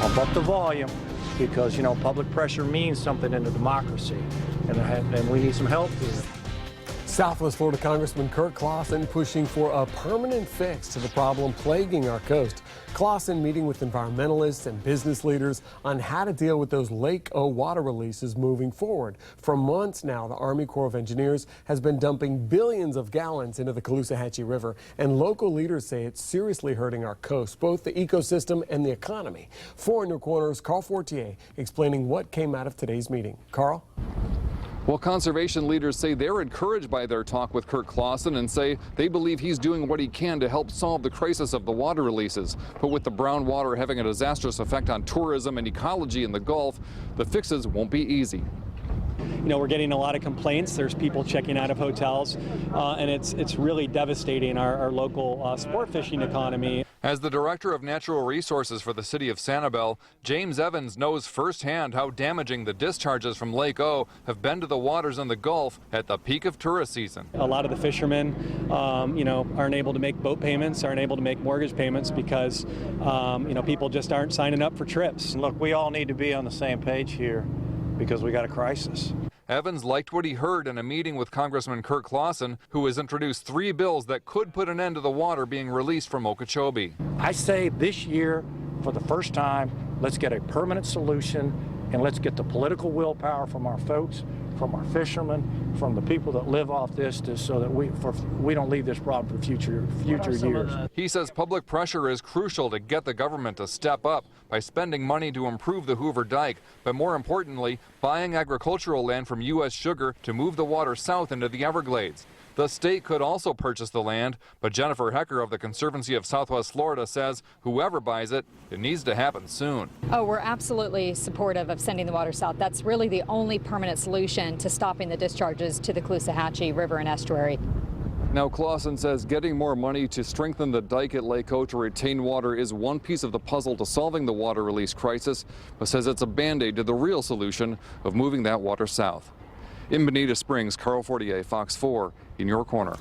pump up the volume because, you know, public pressure means something in a democracy, and we need some help here. Southwest Florida Congressman Curt Clawson pushing for a permanent fix to the problem plaguing our coast. Clawson meeting with environmentalists and business leaders on how to deal with those Lake O water releases moving forward. For months now, the Army Corps of Engineers has been dumping billions of gallons into the Caloosahatchee River, and local leaders say it's seriously hurting our coast, both the ecosystem and the economy. 4 New Corners' Carl Fortier explaining what came out of today's meeting. Carl? Well, conservation leaders say they're encouraged by their talk with Curt Clawson and say they believe he's doing what he can to help solve the crisis of the water releases. But with the brown water having a disastrous effect on tourism and ecology in the Gulf, the fixes won't be easy. You know, we're getting a lot of complaints. There's people checking out of hotels, and it's really devastating our local sport fishing economy. As the Director of Natural Resources for the city of Sanibel, James Evans knows firsthand how damaging the discharges from Lake O have been to the waters in the Gulf at the peak of tourist season. A lot of the fishermen, you know, aren't able to make boat payments, aren't able to make mortgage payments because, you know, people just aren't signing up for trips. Look, we all need to be on the same page here because we got a crisis. Evans liked what he heard in a meeting with Congressman Curt Clawson, who has introduced 3 bills that could put an end to the water being released from Okeechobee. I say this year, for the first time, let's get a permanent solution and let's get the political willpower from our folks, from our fishermen, from the people that live off this, so that we don't leave this problem for future years. He says public pressure is crucial to get the government to step up by spending money to improve the Hoover Dike, but more importantly, buying agricultural land from U.S. Sugar to move the water south into the Everglades. The state could also purchase the land, but Jennifer Hecker of the Conservancy of Southwest Florida says whoever buys it, it needs to happen soon. Oh, we're absolutely supportive of sending the water south. That's really the only permanent solution to stopping the discharges to the Caloosahatchee River and estuary. Now, Clawson says getting more money to strengthen the dike at Lake O to retain water is one piece of the puzzle to solving the water release crisis, but says it's a band-aid to the real solution of moving that water south. In Bonita Springs, Carl Fortier, Fox 4, in your corner.